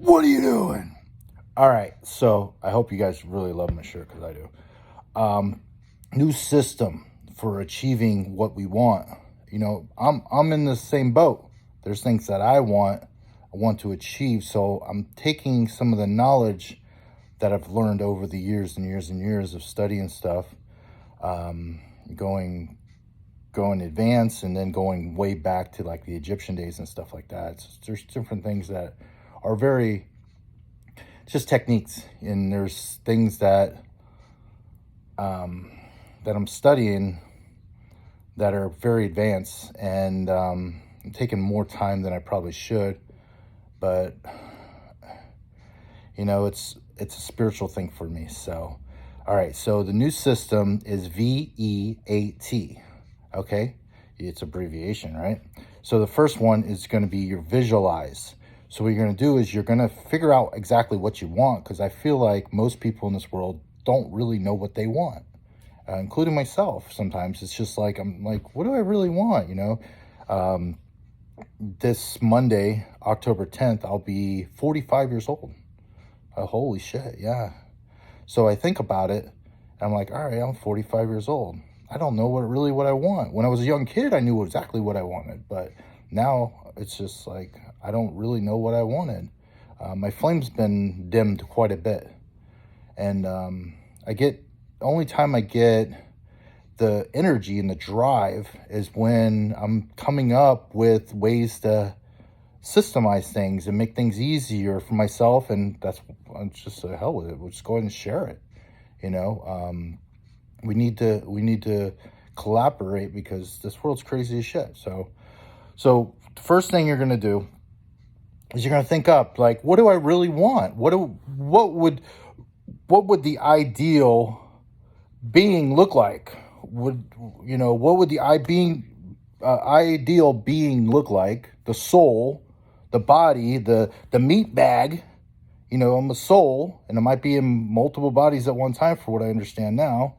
What are you doing? All right, so I hope you guys really love my shirt because I do. New system for achieving what we want. I'm in the same boat. There's things that I want to achieve. So I'm taking some of the knowledge that I've learned over the years and years and years of studying stuff, going advanced, and then going way back to like the Egyptian days and stuff like that. There's different things that are very just techniques, and there's things that that I'm studying that are very advanced, and I'm taking more time than I probably should, but it's a spiritual thing for me. So all right, so the new system is VEAT. Okay, it's abbreviation, right? So the first one is going to be your visualize. So what you're going to do is you're going to figure out exactly what you want, because I feel like most people in this world don't really know what they want, including myself. Sometimes it's just like, I'm like, what do I really want? This Monday, October 10th, I'll be 45 years old. Holy shit, yeah. So I think about it, and I'm like, all right, I'm 45 years old. I don't know what I want. When I was a young kid, I knew exactly what I wanted, but now it's just like, I don't really know what I wanted. My flame's been dimmed quite a bit, and only time I get the energy and the drive is when I'm coming up with ways to systemize things and make things easier for myself, and I'm just the hell with it. We'll just go ahead and share it. We need to collaborate, because this world's crazy as shit. So the first thing you're gonna do is you're gonna think up, like, what do I really want? What would the ideal being look like? What would the ideal being look like? The soul, the body, the meat bag. I'm a soul, and it might be in multiple bodies at one time, for what I understand now,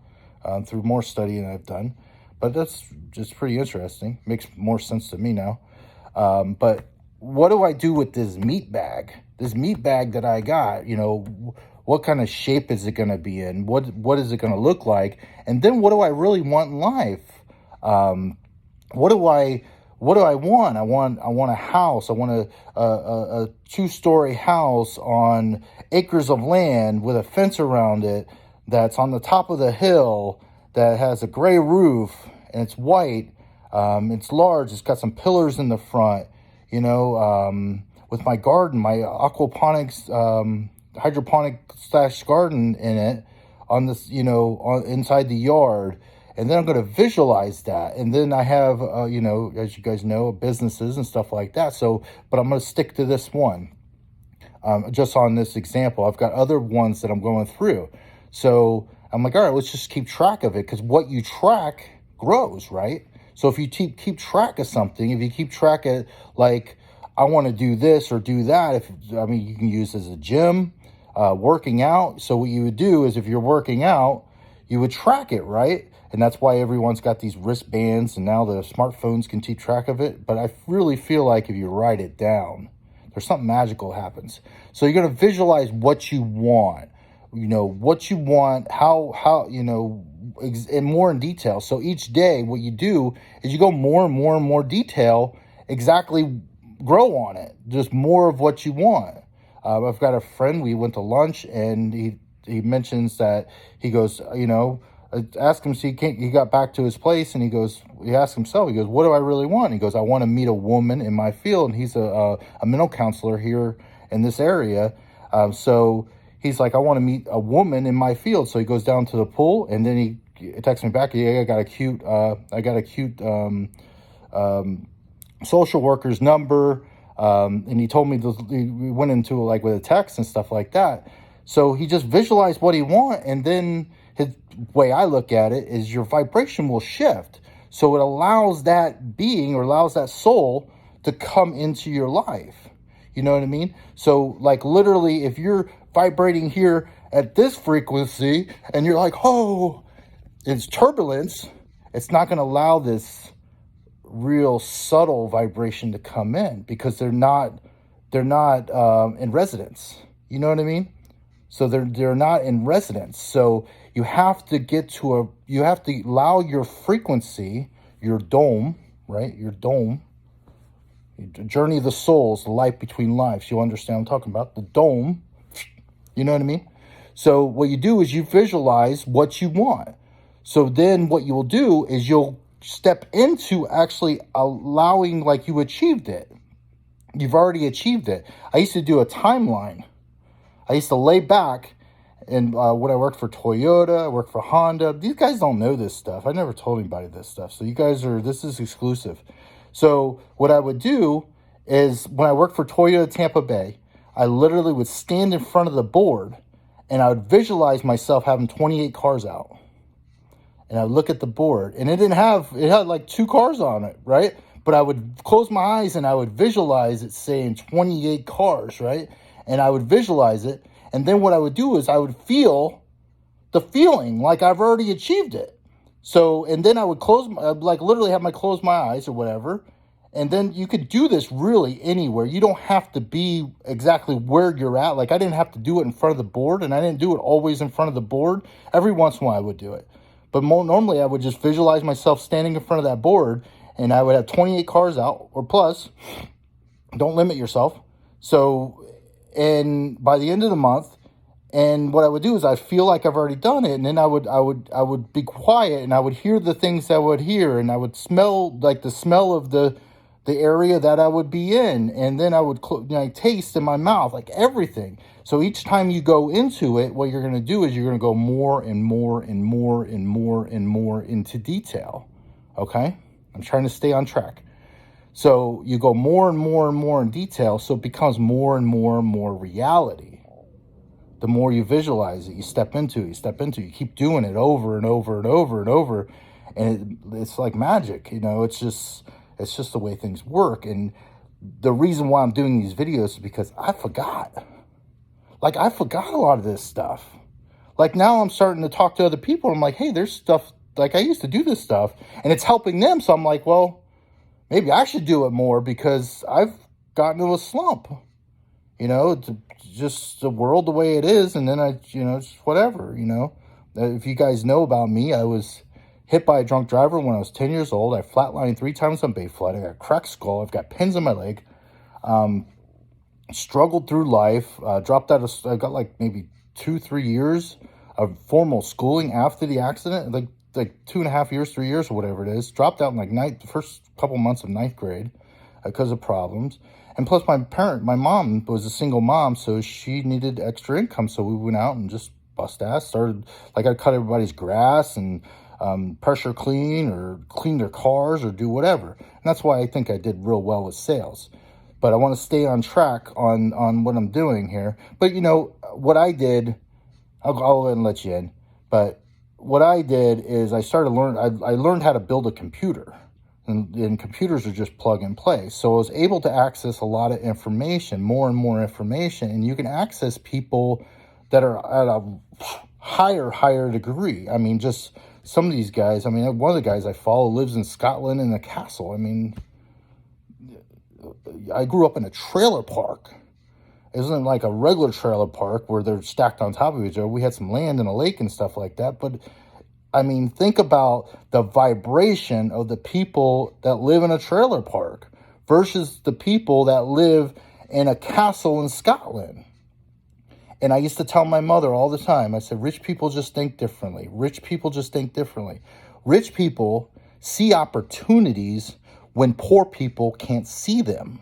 through more studying I've done. But that's just pretty interesting. Makes more sense to me now. But what do I do with this meat bag? This meat bag that I got, what kind of shape is it going to be in? What is it going to look like? And then what do I really want in life? What do I want? I want a house. I want a 2-story house on acres of land with a fence around it, that's on the top of the hill, that has a gray roof, and it's white. It's large. It's got some pillars in the front. With my garden, my aquaponics, hydroponic / garden in it, on this, inside the yard. And then I'm going to visualize that. And then I have, as you guys know, businesses and stuff like that. But I'm going to stick to this one, just on this example. I've got other ones that I'm going through. So I'm like, all right, let's just keep track of it, because what you track grows, right? So if you keep track of something, if you keep track of, like, I want to do this or do that, you can use it as a gym, working out. So what you would do is, if you're working out, you would track it, right? And that's why everyone's got these wristbands, and now the smartphones can keep track of it. But I really feel like if you write it down, there's something magical happens. So you're going to visualize what you want, how, in more in detail. So each day, what you do is you go more and more and more detail, exactly grow on it, just more of what you want. I've got a friend, we went to lunch, and he mentions that, he goes, I asked him, he got back to his place, and he asked himself, he goes, what do I really want? And he goes, I want to meet a woman in my field. And he's a mental counselor here in this area. So he's like, I want to meet a woman in my field. So he goes down to the pool, and then he texts me back. I got a cute social worker's number. And he told me, we went into like with a text and stuff like that. So he just visualized what he want, and then his way I look at it is your vibration will shift. So it allows that being, or allows that soul, to come into your life. You know what I mean? So like literally, if you're vibrating here at this frequency and you're like, oh, it's turbulence, it's not going to allow this real subtle vibration to come in, because they're not they're not in residence. You know what I mean? So they're not in residence. So you have to you have to allow your frequency, your dome, right? Your dome, journey of the souls, the life between lives. You'll understand what I'm talking about. The dome. You know what I mean? So what you do is you visualize what you want. So then what you will do is you'll step into actually allowing, like, you achieved it. You've already achieved it. I used to do a timeline. I used to lay back, and when I worked for Toyota, I worked for Honda. These guys don't know this stuff. I never told anybody this stuff. So this is exclusive. So what I would do is when I worked for Toyota Tampa Bay, I literally would stand in front of the board and I would visualize myself having 28 cars out. And I would look at the board, and it had like 2 cars on it, right? But I would close my eyes and I would visualize it saying 28 cars, right? And I would visualize it. And then what I would do is I would feel the feeling like I've already achieved it. So, and then I would close my eyes or whatever. And then you could do this really anywhere. You don't have to be exactly where you're at. Like, I didn't have to do it in front of the board, and I didn't do it always in front of the board. Every once in a while I would do it. But more normally I would just visualize myself standing in front of that board, and I would have 28 cars out or plus. Don't limit yourself. So, and by the end of the month, and what I would do is I feel like I've already done it, and then I would be quiet, and I would hear the things I would hear, and I would smell, like, the smell of the area that I would be in, and then I would taste in my mouth, like, everything. So each time you go into it, what you're going to do is you're going to go more and more and more and more and more into detail. Okay? I'm trying to stay on track. So you go more and more and more in detail, so it becomes more and more and more reality. The more you visualize it, you step into it, you keep doing it over and over and over and over, and it's like magic. It's just the way things work. And the reason why I'm doing these videos is because I forgot. Like, I forgot a lot of this stuff. Like, now I'm starting to talk to other people. I'm like, hey, there's stuff, like, I used to do this stuff, and it's helping them. So I'm like, well, maybe I should do it more because I've gotten into a slump. It's just the world the way it is. And then just whatever, If you guys know about me, I was hit by a drunk driver when I was 10 years old. I flatlined 3 times on Bayflood. I got a cracked skull. I've got pins in my leg. Struggled through life. Dropped out of... I got like maybe 2-3 years of formal schooling after the accident. Like 2.5 years, 3 years, or whatever it is. Dropped out in the first couple months of 9th grade because of problems. And plus my mom was a single mom, so she needed extra income. So we went out and just bust ass. Started, like, I'd cut everybody's grass and pressure clean or clean their cars or do whatever. And that's why I think I did real well with sales. But I want to stay on track on what I'm doing here. But, what I did, I'll go ahead and let you in. But what I did is I learned how to build a computer. And computers are just plug and play. So I was able to access a lot of information, more and more information. And you can access people that are at a higher degree. I mean, just some of these guys. I mean, one of the guys I follow lives in Scotland in a castle. I mean, I grew up in a trailer park. It wasn't like a regular trailer park where they're stacked on top of each other. We had some land and a lake and stuff like that. But, I mean, think about the vibration of the people that live in a trailer park versus the people that live in a castle in Scotland. And I used to tell my mother all the time, I said, rich people just think differently. Rich people just think differently. Rich people see opportunities when poor people can't see them.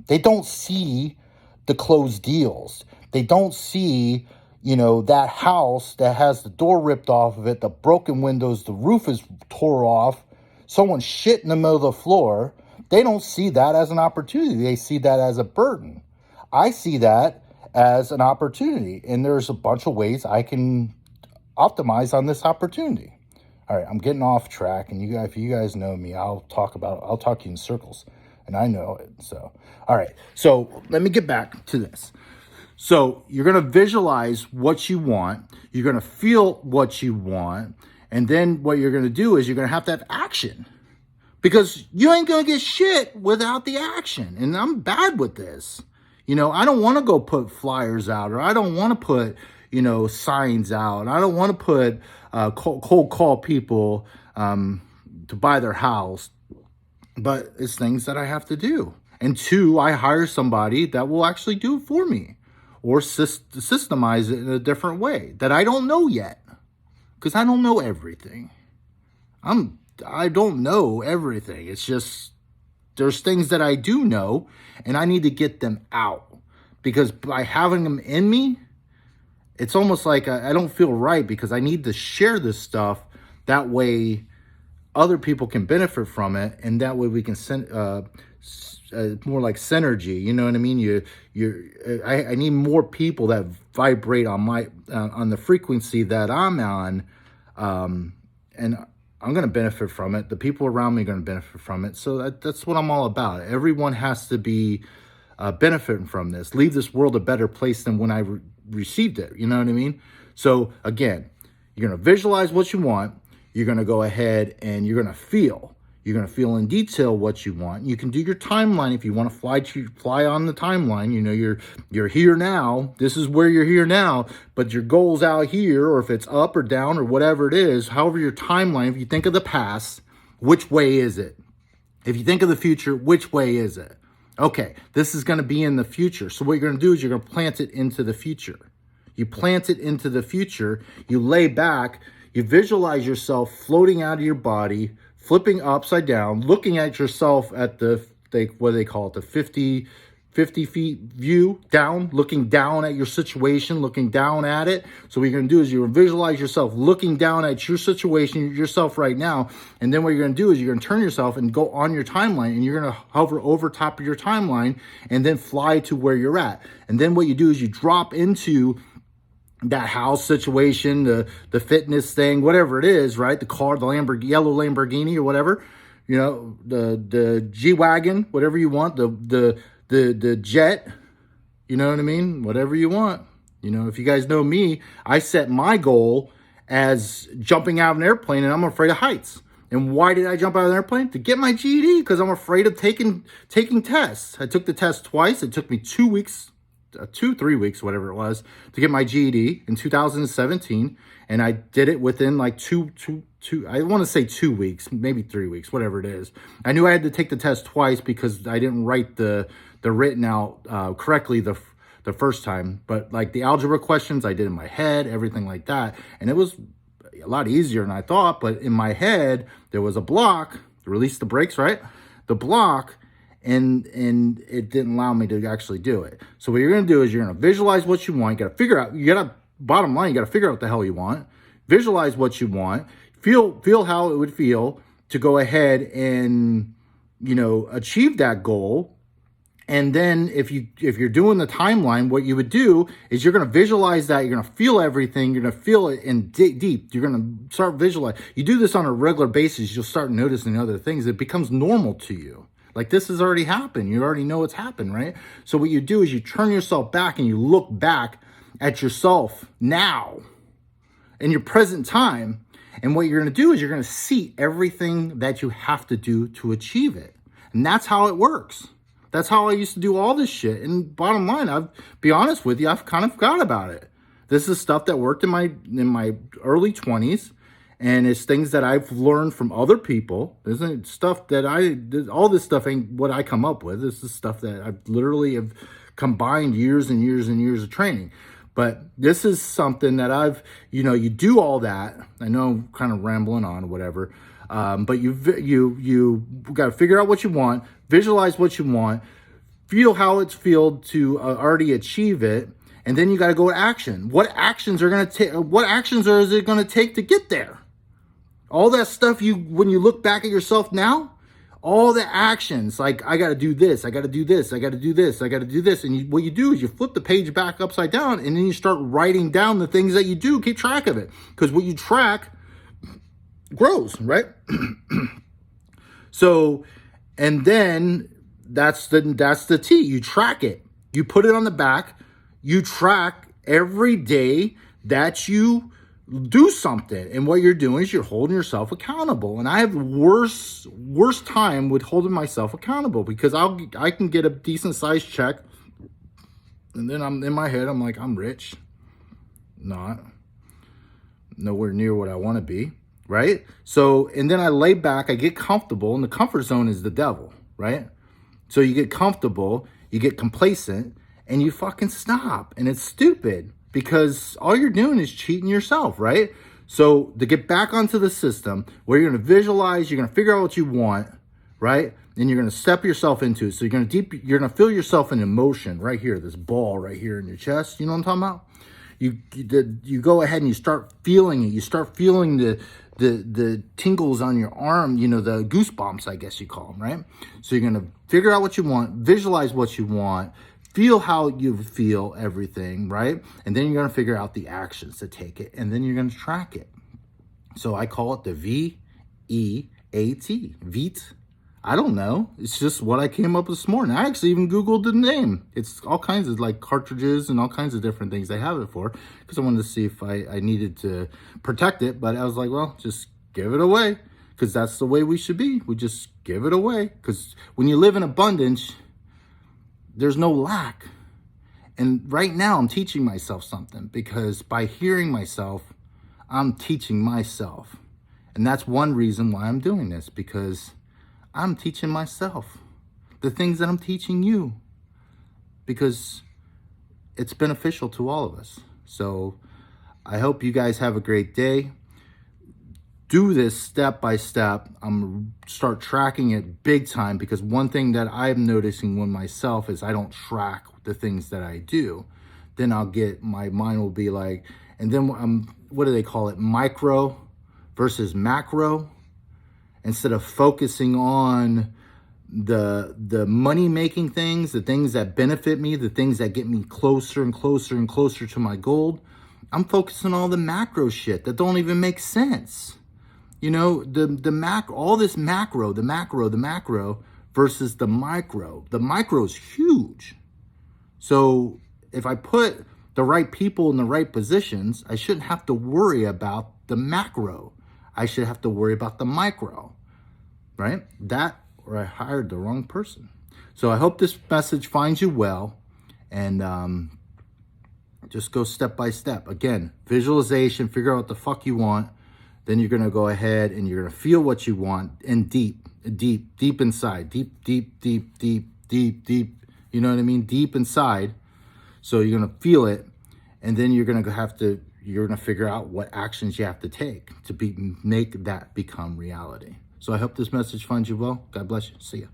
They don't see the closed deals. They don't see, that house that has the door ripped off of it, the broken windows, the roof is tore off, someone shit in the middle of the floor. They don't see that as an opportunity. They see that as a burden. I see that as an opportunity, and there's a bunch of ways I can optimize on this opportunity. All right, I'm getting off track, and if you guys know me, I'll talk to you in circles, and I know it. So, all right, so let me get back to this. So you're going to visualize what you want. You're going to feel what you want. And then what you're going to do is you're going to have action. Because you ain't going to get shit without the action. And I'm bad with this. You know, I don't want to go put flyers out, or I don't want to put, you know, signs out. I don't want to put cold call people to buy their house. But it's things that I have to do. And two, I hire somebody that will actually do it for me, or systemize it in a different way that I don't know yet, because I don't know everything. I don't know everything. It's just there's things that I do know, and I need to get them out, because by having them in me, it's almost like I don't feel right, because I need to share this stuff. That way other people can benefit from it, and that way we can send more like synergy. You know what I mean? I need more people that vibrate on my on the frequency that I'm on, and I'm going to benefit from it. The people around me are going to benefit from it. So that's what I'm all about. Everyone has to be benefiting from this. Leave this world a better place than when I received it. You know what I mean? So again, you're going to visualize what you want. You're going to go ahead and you're going to feel. You're going to feel in detail what you want. You can do your timeline if you want to fly on the timeline. You know, you're here now. This is where you're here now, but your goal's out here, or if it's up or down or whatever it is, however your timeline, if you think of the past, which way is it? If you think of the future, which way is it? Okay, this is going to be in the future. So what you're going to do is you're going to plant it into the future. You plant it into the future. You lay back. You visualize yourself floating out of your body, flipping upside down, looking at yourself at the, what do they call it, the 50 feet view down, looking down at your situation, looking down at it. So what you're going to do is you visualize yourself looking down at your situation, yourself right now. And then what you're going to do is you're going to turn yourself and go on your timeline, and you're going to hover over top of your timeline and then fly to where you're at. And then what you do is you drop into that house situation, the fitness thing, whatever it is, right? The car, the yellow Lamborghini or whatever, you know, the G-Wagon, whatever you want, the jet, you know what I mean? Whatever you want. You know, if you guys know me, I set my goal as jumping out of an airplane, and I'm afraid of heights. And why did I jump out of an airplane? To get my GED, because I'm afraid of taking tests. I took the test twice. It took me 2 weeks, 3 weeks, whatever it was, to get my GED in 2017. And I did it within like two, I want to say 2 weeks, maybe 3 weeks, whatever it is. I knew I had to take the test twice because I didn't write the written out correctly the first time. But like the algebra questions, I did in my head, everything like that. And it was a lot easier than I thought. But in my head, there was a block, release the brakes, right? The block. And it didn't allow me to actually do it. So what you're going to do is you're going to visualize what you want. You got to figure out, bottom line, you got to figure out what the hell you want. Visualize what you want. Feel how it would feel to go ahead and, you know, achieve that goal. And then if you're doing the timeline, what you would do is you're going to visualize that. You're going to feel everything. You're going to feel it in deep. You're going to start visualizing. You do this on a regular basis, you'll start noticing other things. It becomes normal to you. Like this has already happened. You already know it's happened, right? So what you do is you turn yourself back and you look back at yourself now in your present time. And what you're going to do is you're going to see everything that you have to do to achieve it. And that's how it works. That's how I used to do all this shit. And bottom line, I'll be honest with you, I've kind of forgot about it. This is stuff that worked in my early 20s. And it's things that I've learned from other people. This isn't stuff that all this stuff ain't what I come up with. This is stuff that I literally have combined years and years and years of training. But this is something that you do all that. I know I'm kind of rambling on or whatever. But you got to figure out what you want, visualize what you want, feel how it's felt to already achieve it. And then you got to go to action. What actions is it going to take to get there? All that stuff when you look back at yourself now, all the actions, like I got to do this, I got to do this, I got to do this, I got to do this. And what you do is you flip the page back upside down, and then you start writing down the things that you do, keep track of it. Because what you track grows, right? So, and then that's the T. You track it. You put it on the back. You track every day that you do something. And what you're doing is you're holding yourself accountable. And I have worse time with holding myself accountable, because I can get a decent sized check And then I'm in my head, I'm like, I'm rich. Not. Nowhere near what I want to be, right? So, and then I lay back, I get comfortable, and the comfort zone is the devil, right? So you get comfortable, you get complacent, and you fucking stop. And it's stupid because all you're doing is cheating yourself, right? So to get back onto the system where you're going to visualize, you're going to figure out what you want, right? And you're going to step yourself into it. So you're going to feel yourself in emotion right here, this ball right here in your chest. You know what I'm talking about? You go ahead and you start feeling it. You start feeling the tingles on your arm, you know, the goosebumps, I guess you call them, right? So you're going to figure out what you want, visualize what you want, feel how you feel everything, right? And then you're going to figure out the actions to take it, and then you're going to track it. So I call it the VEAT, VEAT. I don't know. It's just what I came up with this morning. I actually even Googled the name. It's all kinds of like cartridges and all kinds of different things they have it for, because I wanted to see if I needed to protect it. But I was like, well, just give it away, because that's the way we should be. We just give it away, because when you live in abundance, there's no lack. And right now I'm teaching myself something, because by hearing myself, I'm teaching myself. And that's one reason why I'm doing this, because I'm teaching myself the things that I'm teaching you, because it's beneficial to all of us. So I hope you guys have a great day. Do this step by step. I'm going to start tracking it big time, because one thing that I'm noticing with myself is I don't track the things that I do. Then my mind will be like, and then what do they call it? Micro versus macro. Instead of focusing on the money-making things, the things that benefit me, the things that get me closer and closer and closer to my goal, I'm focusing on all the macro shit that don't even make sense. You know, all this macro versus the micro. The micro is huge. So if I put the right people in the right positions, I shouldn't have to worry about the macro. I should have to worry about the micro, right? Or I hired the wrong person. So I hope this message finds you well, and just go step by step. Again, visualization, figure out what the fuck you want. Then you're going to go ahead and you're going to feel what you want, and deep inside, deep. You know what I mean? Deep inside. So you're going to feel it, and then you're going to figure out what actions you have to take to make that become reality. So I hope this message finds you well. God bless you. See ya.